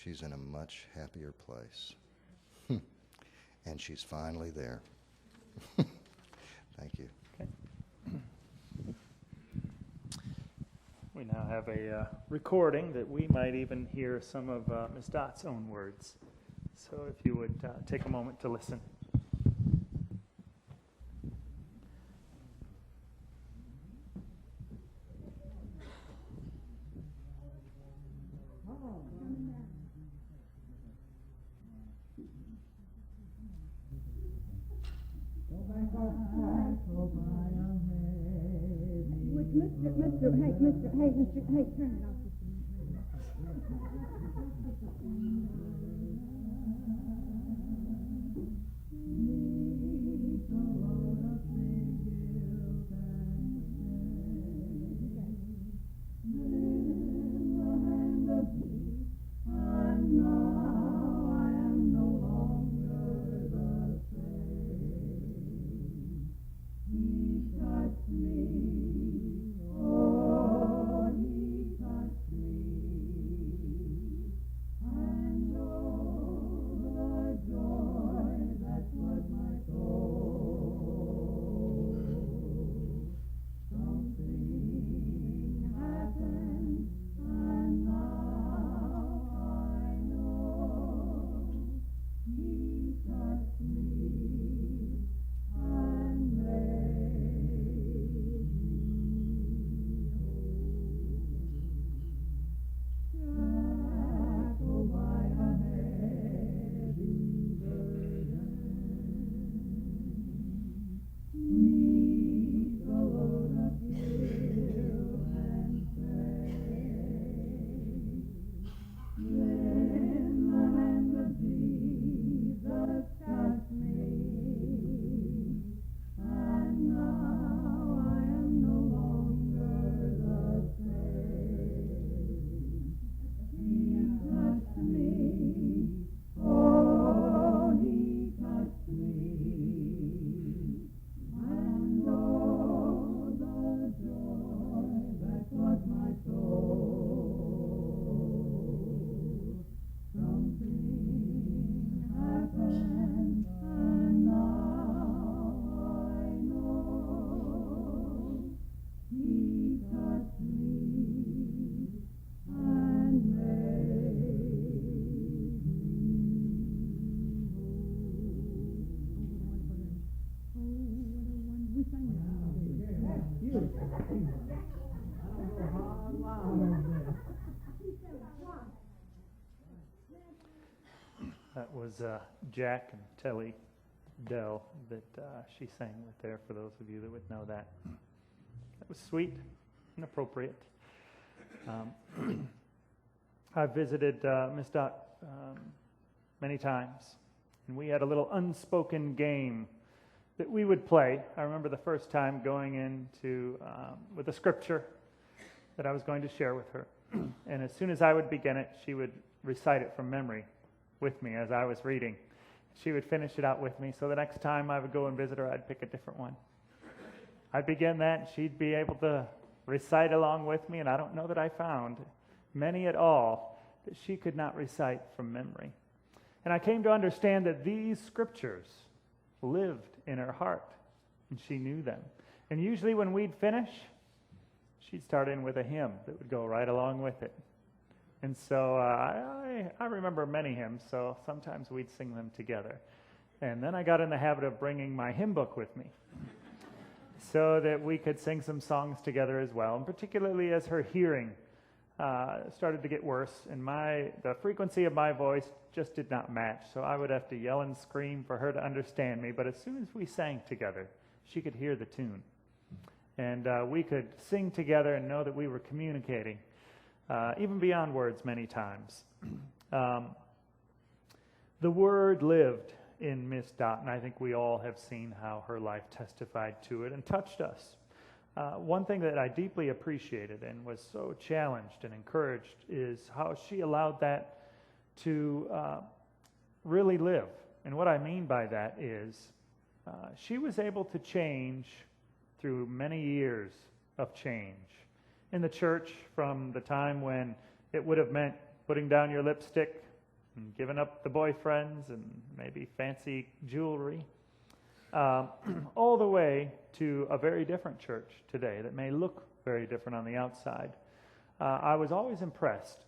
she's in a much happier place. And she's finally there. Thank you. Okay. We now have a recording that we might even hear some of Ms. Dott's own words. So if you would take a moment to listen. Mr. Haynes, turn it off. That was Jack and Telly Dell that she sang with there, for those of you that would know that. That was sweet and appropriate. I've visited Miss Dott many times, and we had a little unspoken game that we would play. I remember the first time going into with a scripture that I was going to share with her. And as soon as I would begin it, she would recite it from memory with me as I was reading. She would finish it out with me, so the next time I would go and visit her, I'd pick a different one. I'd begin that, and she'd be able to recite along with me, and I don't know that I found many at all that she could not recite from memory. And I came to understand that these scriptures lived in her heart, and she knew them. And usually when we'd finish, she'd start in with a hymn that would go right along with it. And so I remember many hymns, so sometimes we'd sing them together. And then I got in the habit of bringing my hymn book with me so that we could sing some songs together as well, and particularly as her hearing started to get worse, and the frequency of my voice just did not match, so I would have to yell and scream for her to understand me. But as soon as we sang together, she could hear the tune. And we could sing together and know that we were communicating, even beyond words many times. The Word lived in Miss Dott, and I think we all have seen how her life testified to it and touched us. One thing that I deeply appreciated and was so challenged and encouraged is how she allowed that to really live. And what I mean by that is she was able to change through many years of change. In the church, from the time when it would have meant putting down your lipstick and giving up the boyfriends and maybe fancy jewelry, all the way to a very different church today that may look very different on the outside. I was always impressed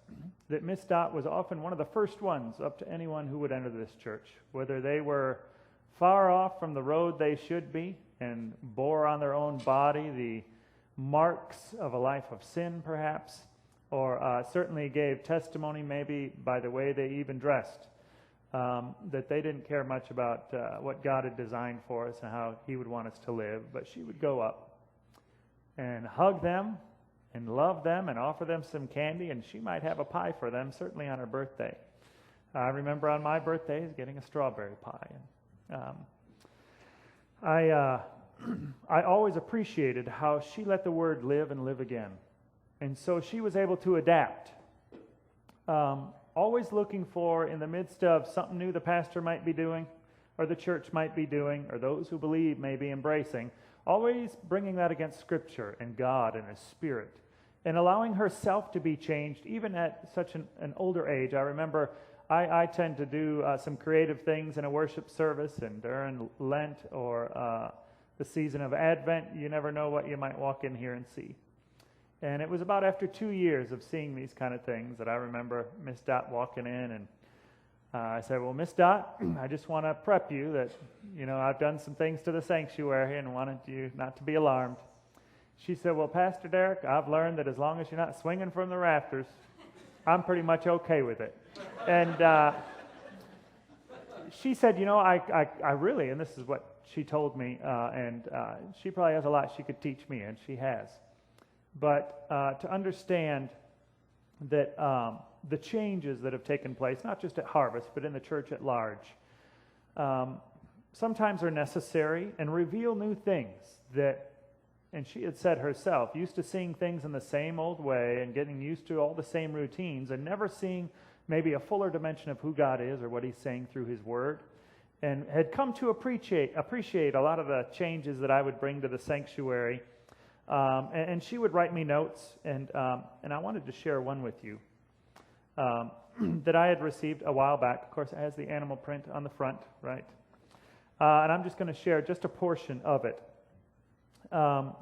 that Miss Dott was often one of the first ones up to anyone who would enter this church, whether they were far off from the road they should be and bore on their own body the marks of a life of sin, perhaps, or certainly gave testimony maybe by the way they even dressed, that they didn't care much about what God had designed for us and how He would want us to live. But she would go up and hug them and love them and offer them some candy, and she might have a pie for them, certainly on her birthday. I remember on my birthdays getting a strawberry pie. I always appreciated how she let the Word live and live again. And so she was able to adapt, always looking for, in the midst of something new the pastor might be doing, or the church might be doing, or those who believe may be embracing, always bringing that against Scripture and God and His Spirit, and allowing herself to be changed, even at such an older age. I remember I tend to do some creative things in a worship service, and during Lent or the season of Advent, you never know what you might walk in here and see. And it was about after 2 years of seeing these kind of things that I remember Miss Dott walking in, and I said, well, Miss Dott, I just want to prep you that, I've done some things to the sanctuary and wanted you not to be alarmed. She said, well, Pastor Derek, I've learned that as long as you're not swinging from the rafters, I'm pretty much okay with it. And she said, I really, and this is what she told me, and she probably has a lot she could teach me, and she has. But to understand that the changes that have taken place, not just at Harvest, but in the church at large, sometimes are necessary and reveal new things that, and she had said herself, used to seeing things in the same old way and getting used to all the same routines and never seeing maybe a fuller dimension of who God is or what He's saying through His Word, and had come to appreciate a lot of the changes that I would bring to the sanctuary. And she would write me notes, and I wanted to share one with you that I had received a while back. Of course, it has the animal print on the front, right? And I'm just going to share just a portion of it.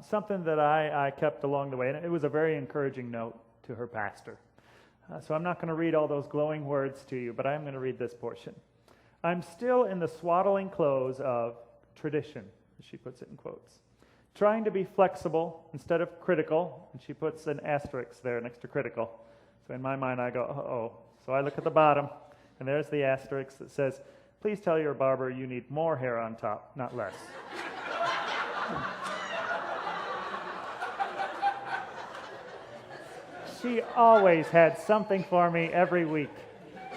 Something that I kept along the way, and it was a very encouraging note to her pastor. So I'm not going to read all those glowing words to you, but I am going to read this portion. I'm still in the swaddling clothes of tradition, as she puts it in quotes. Trying to be flexible instead of critical, and she puts an asterisk there next to critical. So in my mind I go, uh-oh. So I look at the bottom, and there's the asterisk that says, please tell your barber you need more hair on top, not less. She always had something for me every week.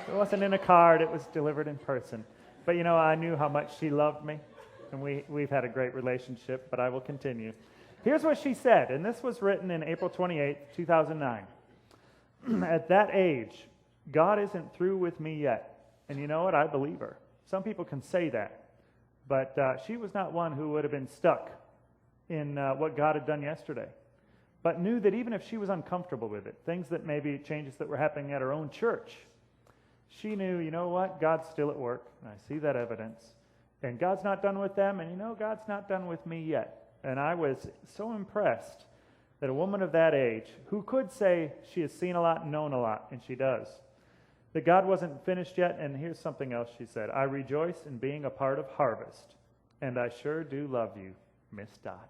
It wasn't in a card, it was delivered in person. But I knew how much she loved me, and we've had a great relationship, but I will continue. Here's what she said, and this was written in April 28, 2009. At that age, God isn't through with me yet. And you know what? I believe her. Some people can say that, but she was not one who would have been stuck in what God had done yesterday, but knew that even if she was uncomfortable with it, things that maybe changes that were happening at her own church, she knew, you know what? God's still at work, and I see that evidence. And God's not done with them, and God's not done with me yet. And I was so impressed that a woman of that age, who could say she has seen a lot and known a lot, and she does, that God wasn't finished yet. And here's something else she said. I rejoice in being a part of Harvest, and I sure do love you, Miss Dott.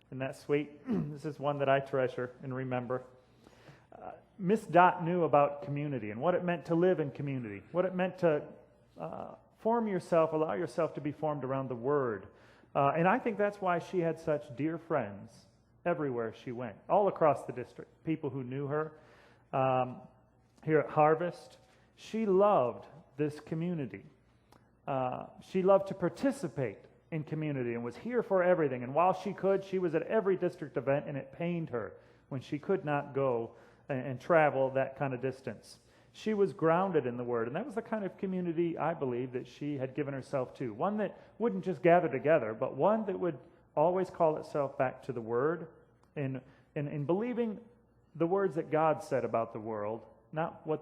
Isn't that sweet? This is one that I treasure and remember. Miss Dott knew about community and what it meant to live in community, what it meant to form yourself, allow yourself to be formed around the Word. And I think that's why she had such dear friends everywhere she went, all across the district, people who knew her. Here at Harvest, she loved this community. She loved to participate in community and was here for everything. And while she could, she was at every district event, and it pained her when she could not go and travel that kind of distance. She was grounded in the Word, and that was the kind of community I believe that she had given herself to. One that wouldn't just gather together, but one that would always call itself back to the Word in believing the words that God said about the world, not what the